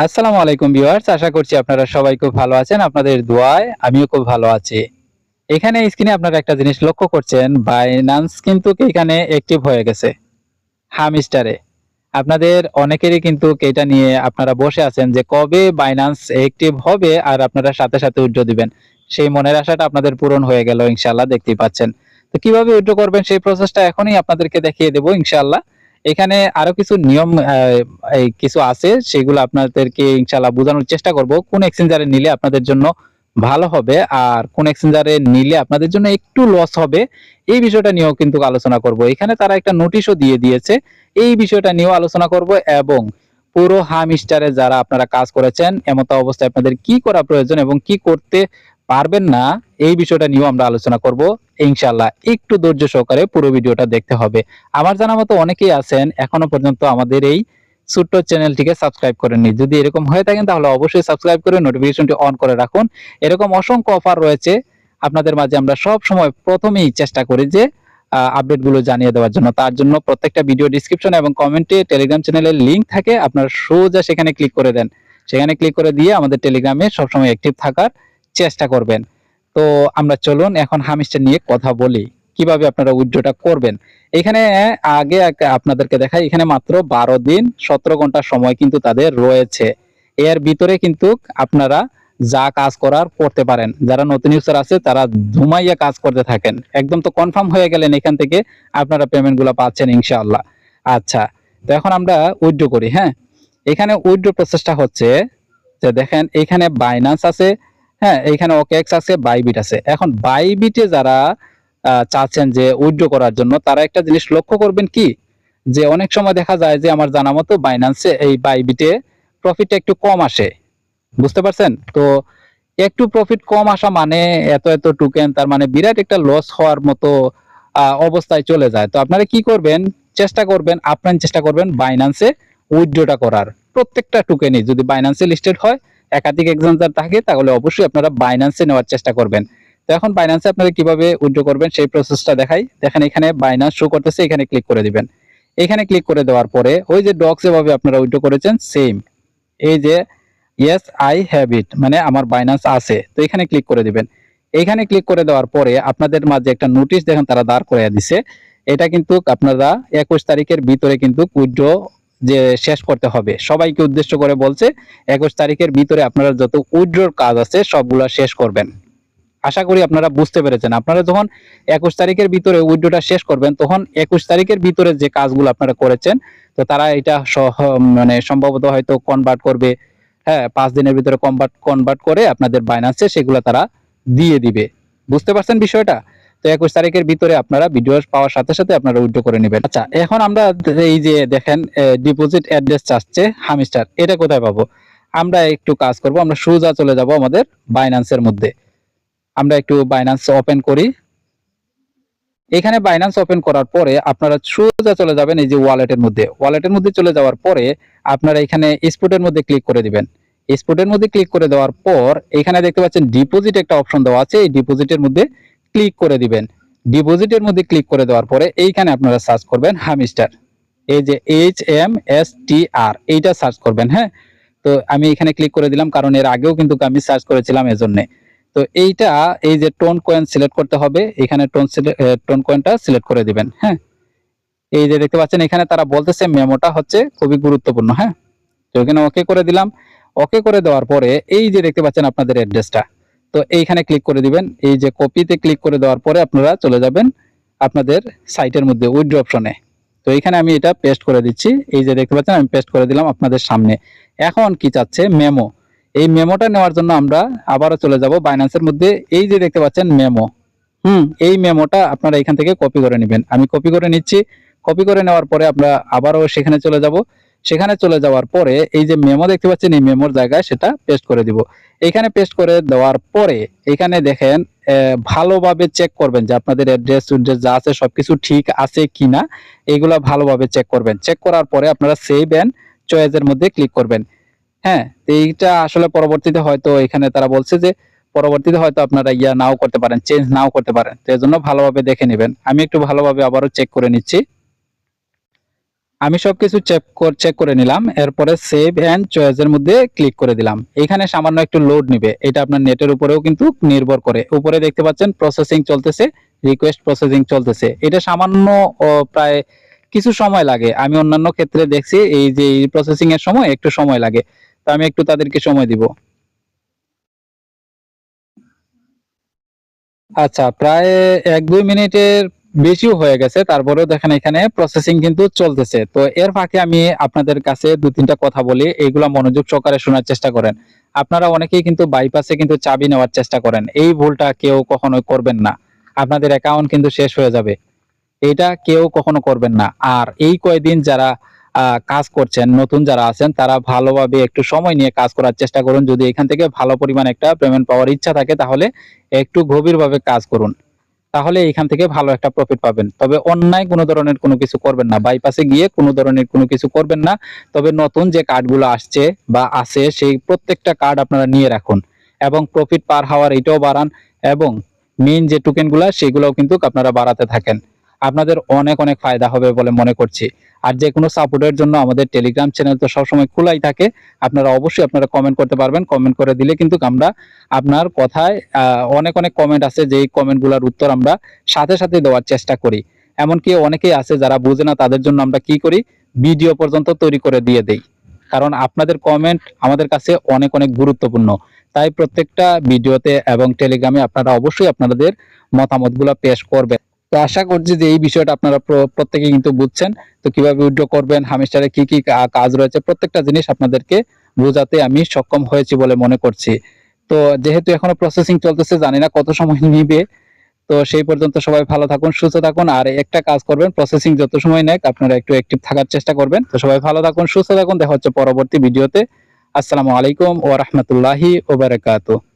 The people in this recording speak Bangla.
আসসালামু আলাইকুম ভিউয়ার্স, আশা করছি আপনারা সবাই খুব ভালো আছেন। আপনাদের দোয়ায় আমিও খুব ভালো আছি। এখানে স্ক্রিনে আপনারা একটা জিনিস লক্ষ্য করছেন, বাইন্যান্স কিন্তু এখানে অ্যাক্টিভ হয়ে গেছে হামস্টারে। আপনাদের অনেকেরই কিন্তু এটা নিয়ে আপনারা বসে আছেন যে কবে বাইন্যান্স অ্যাক্টিভ হবে আর আপনারা সাথে সাথে উইথড্র দিবেন। সেই মনের আশাটা আপনাদের পূরণ হয়ে গেল ইনশাআল্লাহ, দেখতেই পাচ্ছেন। তো কিভাবে উইথড্র করবেন সেই প্রসেসটা এখনই আপনাদেরকে দেখিয়ে দেব ইনশাআল্লাহ। এখানে আরো কিছু নিয়ম এই কিছু আছে, সেগুলো আপনাদেরকে ইনশাআল্লাহ বোঝানোর চেষ্টা করব। কোন এক্সচেঞ্জারে নিলে আপনাদের জন্য ভালো হবে আর কোন এক্সচেঞ্জারে নিলে আপনাদের জন্য একটু লস হবে, এই বিষয়টা নিয়েও কিন্তু আলোচনা করব। এখানে তারা একটা নোটিশও দিয়ে দিয়েছে, এই বিষয়টা নিয়েও আলোচনা করব। এবং পুরো হামস্টারে যারা আপনারা কাজ করেছেন, এমত অবস্থায় আপনাদের কি করা প্রয়োজন এবং কি করতে পারবেন না, এই বিষয়টা নিয়েও আমরা আলোচনা করব ইনশাআল্লাহ। একটু ধৈর্য সহকারে পুরো ভিডিওটা দেখতে হবে। আমার জানা মতো অনেকেই আছেন এখনো পর্যন্ত আমাদের এই ছোট্ট চ্যানেলটিকে সাবস্ক্রাইব করেননি। যদি এরকম হয়ে থাকেন তাহলে অবশ্যই সাবস্ক্রাইব করে নোটিফিকেশনটি অন করে রাখুন। এরকম অসংখ্য অফার রয়েছে আপনাদের মাঝে। আমরা সব সময় প্রথমেই চেষ্টা করি যে আপডেট গুলো জানিয়ে দেওয়ার জন্য। তার জন্য প্রত্যেকটা ভিডিও ডিসক্রিপশন এবং কমেন্টে টেলিগ্রাম চ্যানেলের লিংক থাকে, আপনারা সোজা সেখানে ক্লিক করে দেন। সেখানে ক্লিক করে দিয়ে আমাদের টেলিগ্রামে সবসময় অ্যাক্টিভ থাকার চেষ্টা করবেন। তো আমরা চলুন এখন হামস্টার নিয়ে কথা বলি, কিভাবে আপনারা উইথড্রটা করবেন। এখানে আগে আপনাদেরকে দেখাই, এখানে মাত্র 12 দিন 17 ঘন্টা সময় কিন্তু তাদের রয়েছে। এর ভিতরে কিন্তু আপনারা যা কাজ করার করতে পারেন। যারা নতুন ইউজার আছে তারা ধুমাইয়া কাজ করতে থাকেন, একদম তো কনফার্ম হয়ে গেলেন এখান থেকে আপনারা পেমেন্ট গুলো পাচ্ছেন ইনশাআল্লাহ। আচ্ছা, তো এখন আমরা উইথড্র করি। হ্যাঁ, এখানে উইথড্র প্রসেসটা হচ্ছে যে দেখেন এখানে বাইন্যান্স আছে, হ্যাঁ, এখানে ওকেএক্স আছে, বাইবিট আছে। এখন বাইবিটে যারা চাচ্ছেন যে উইথড্র করার জন্য, তারা একটা জিনিস লক্ষ্য করবেন কি, যে অনেক সময় দেখা যায় যে আমার জানা মতো বাইন্যান্সে এই বাইবিটে প্রফিটটা একটু কম আসে, বুঝতে পারছেন? তো একটু প্রফিট কম আসা মানে এত এত টোকেন, তার মানে বিরাট একটা লস হওয়ার মতো অবস্থায় চলে যায়। তো আপনারা কি করবেন, চেষ্টা করবেন বাইন্যান্সে উইথড্রটা করার। প্রত্যেকটা টোকেনই যদি বাইন্যান্সে লিস্টেড হয়, একাধিক এক্সচেঞ্জার থাকে, তাহলে অবশ্যই আপনারা বাইন্যান্সে নেওয়ার চেষ্টা করবেন। তো এখন বাইন্যান্সে আপনারা কিভাবে উইথড্র করবেন সেই প্রসেসটা দেখাই। দেখেন এখানে বাইন্যান্স শো করতেছে, এখানে ক্লিক করে দিবেন। এখানে ক্লিক করে দেওয়ার পরে ওই যে ডক্স এভাবে আপনারা উইথড্র করেছেন সেম, এই যে ইয়েস আই হ্যাভ ইট, মানে আমার বাইন্যান্স আছে, তো এখানে ক্লিক করে দিবেন। এখানে ক্লিক করে দেওয়ার পরে আপনাদের মাঝে একটা নোটিশ দেখেন তারা দাঁড় করে দিছে। এটা কিন্তু আপনারা 21 তারিখের ভিতরে কিন্তু উইথড্র যে শেষ করতে হবে, সবাইকে উদ্দেশ্য করে বলছে 21 তারিখের ভিতরে আপনারা যত উইথড্রর কাজ আছে সবগুলা শেষ করবেন। আশা করি আপনারা বুঝতে পেরেছেন। আপনারা যখন 21 তারিখের ভিতরে উইথড্রটা শেষ করবেন, তখন 21 তারিখের ভিতরে যে কাজগুলো আপনারা করেছেন, তো তারা এটা মানে সম্ভবত হয়তো কনভার্ট করবে। হ্যাঁ, 5 দিনের ভিতরে কনভার্ট করে আপনাদের বাইন্যান্সে সেগুলো তারা দিয়ে দিবে। বুঝতে পারছেন বিষয়টা? তো 21 তারিখের ভিতরে আপনারা ভিডিও পাওয়ার সাথে সাথে আপনারা উইথড্র করে নেবেন। আচ্ছা, এখন আমরা এই যে দেখেন ডিপোজিট অ্যাড্রেস চাচ্ছে হামস্টার, এটা কোথায় পাবো? আমরা একটু কাজ করব, আমরা সোজা চলে যাব আমাদের বাইন্যান্সের মধ্যে। আমরা একটু বাইন্যান্স ওপেন করি। এখানে বাইন্যান্স ওপেন করার পরে আপনারা সোজা চলে যাবেন এই যে ওয়ালেটের মধ্যে। ওয়ালেটের মধ্যে চলে যাওয়ার পরে আপনারা এখানে স্পটের মধ্যে ক্লিক করে দিবেন। স্পটের মধ্যে ক্লিক করে দেওয়ার পর এখানে দেখতে পাচ্ছেন ডিপোজিট একটা অপশন দেওয়া আছে, এই ডিপোজিটের মধ্যে ক্লিক করে দিবেন। ডিপোজিটের মধ্যে ক্লিক করে দেওয়ার পরে এইখানে আপনারা সার্চ করবেন হামস্টার, এই যে HMSTR, এইটা সার্চ করবেন। হ্যাঁ, তো আমি এখানে ক্লিক করে দিলাম, কারণ এর আগেও কিন্তু আমি সার্চ করেছিলাম এজন্য। তো এইটা এই যে টোন কয়েন সিলেক্ট করতে হবে, এখানে টোন কয়েনটা সিলেক্ট করে দিবেন। হ্যাঁ, এই যে দেখতে পাচ্ছেন এখানে তারা বলতেছে মেমোটা হচ্ছে খুবই গুরুত্বপূর্ণ। হ্যাঁ, তো এখানে ওকে করে দিলাম। ওকে করে দেওয়ার পরে এই যে দেখতে পাচ্ছেন আপনাদের অ্যাড্রেসটা, তো এইখানে ক্লিক করে দিবেন। এই যে কপিতে ক্লিক করে দেওয়ার পরে আপনারা চলে যাবেন আপনাদের সাইটের মধ্যে উইথড্র অপশনে। তো এখানে আমি এটা পেস্ট করে দিচ্ছি। এই যে দেখতে পাচ্ছেন আমি পেস্ট করে দিলাম আপনাদের সামনে। এখন কি চাচ্ছে, মেমো। এই মেমোটা নেওয়ার জন্য আমরা আবারও চলে যাব বাইন্যান্সের মধ্যে। এই যে দেখতে পাচ্ছেন মেমো, এই মেমোটা আপনারা এখান থেকে কপি করে নেবেন। আমি কপি করে নিচ্ছি। কপি করে নেওয়ার পরে আমরা আবারও সেখানে চলে যাব। সেখানে চলে যাওয়ার পরে এই যে মেমো দেখতে পাচ্ছেন, এই মেমোর জায়গায় সেটা পেস্ট করে দিব। এখানে পেস্ট করে দেওয়ার পরে এখানে দেখেন ভালোভাবে চেক করবেন যে আপনাদের অ্যাড্রেস যা আছে সবকিছু ঠিক আছে কিনা, এইগুলা ভালোভাবে চেক করবেন। চেক করার পরে আপনারা সেভ এন্ড চয়েসের মধ্যে ক্লিক করবেন। হ্যাঁ, এইটা আসলে পরবর্তীতে হয়তো এখানে তারা বলছে যে পরবর্তীতে হয়তো আপনারা নাও করতে পারেন, চেঞ্জ নাও করতে পারেন। তো এজন্য ভালোভাবে দেখে নেবেন। আমি একটু ভালোভাবে আবারও চেক করে নিচ্ছি। আমি সবকিছু চেক করে নিলাম, এরপরে সেভ এন্ড চয়েসের মধ্যে ক্লিক করে দিলাম। এখানে সামান্য একটু লোড নিবে, এটা আপনার নেটের উপরেও কিন্তু নির্ভর করে। উপরে দেখতে পাচ্ছেন প্রসেসিং চলতেছে, রিকোয়েস্ট প্রসেসিং চলতেছে। এটা সামান্য প্রায় কিছু সময় লাগে। আমি অন্যান্য ক্ষেত্রে দেখছি এই যে প্রসেসিং এর সময় একটু সময় লাগে, তো আমি একটু তাদেরকে সময় দিব। আচ্ছা, প্রায় ১-২ মিনিটের বেশিও হয়ে গেছে। তারপরেও দেখেন এখানে প্রসেসিং কিন্তু চলতেছে। তো এর ফাঁকে আমি আপনাদের কাছে ২-৩ টা কথা বলি। এগুলা মনোযোগ সহকারে শোনার চেষ্টা করেন। আপনারা অনেকেই কিন্তু বাইপাসে কিন্তু চাবি নেওয়ার চেষ্টা করেন। এই ভুলটা কেউ কখনোই করবেন না। আপনাদের অ্যাকাউন্ট কিন্তু শেষ হয়ে যাবে। এটা কেউ কখনো করবেন না। আর এই কয়দিন যারা কাজ করছেন, নতুন যারা আছেন তারা ভালোভাবে একটু সময় নিয়ে কাজ করার চেষ্টা করুন। যদি এখান থেকে ভালো পরিমাণে একটা পেমেন্ট পাওয়ার ইচ্ছা থাকে তাহলে একটু গভীরভাবে কাজ করুন। তাহলে এখান থেকে ভালো একটা প্রফিট পাবেন। তবে অন্যায় কোনো ধরনের কোনো কিছু করবেন না। বাইপাসে গিয়ে কোনো ধরনের কোনো কিছু করবেন না। তবে নতুন যে কার্ডগুলো আসছে বা আছে সেই প্রত্যেকটা কার্ড আপনারা নিয়ে রাখুন এবং প্রফিট পার হাওয়ার এটাও বাড়ান এবং মেইন যে টোকেনগুলা সেগুলোও কিন্তু আপনারা বাড়াতে থাকেন। আপনাদের অনেক অনেক ফায়দা হবে বলে মনে করছি। আর যে কোনো সাপোর্টের জন্য আমাদের টেলিগ্রাম চ্যানেল তো সবসময় খোলাই থাকে। আপনারা অবশ্যই কমেন্ট করতে পারবেন। কমেন্ট করে দিলে কিন্তু আমরা আপনার কথায় অনেক অনেক কমেন্ট আছে যেই কমেন্টগুলোর উত্তর আমরা সাথে সাথে দেওয়ার চেষ্টা করি। এমনকি অনেকেই আছে যারা বুঝে না, তাদের জন্য আমরা কি করি, ভিডিও পর্যন্ত তৈরি করে দিয়ে দেই। কারণ আপনাদের কমেন্ট আমাদের কাছে অনেক অনেক গুরুত্বপূর্ণ। তাই প্রত্যেকটা ভিডিওতে এবং টেলিগ্রামে আপনারা অবশ্যই আপনাদের মতামতগুলো পেশ করবেন। তো আশা করছি যে এই বিষয়টা আপনারা প্রত্যেকেই কিন্তু বুঝছেন। তো কিভাবে উইথড্র করবেন, হামেশারে কি কি কাজ রয়েছে, প্রত্যেকটা জিনিস আপনাদেরকে বোঝাতে আমি সক্ষম হয়েছি বলে মনে করছি। তো যেহেতু এখনো প্রসেসিং চলতেছে, জানি না কত সময় নিবে। তো সেই পর্যন্ত সবাই ভালো থাকুন, সুস্থ থাকুন। আর একটা কাজ করবেন, প্রসেসিং যত সময় নেয় আপনারা একটু অ্যাক্টিভ থাকার চেষ্টা করবেন। তো সবাই ভালো থাকুন, সুস্থ থাকুন। দেখা হচ্ছে পরবর্তী ভিডিওতে। আসসালামু আলাইকুম ওয়া রাহমাতুল্লাহি ওয়া বারাকাতুহু।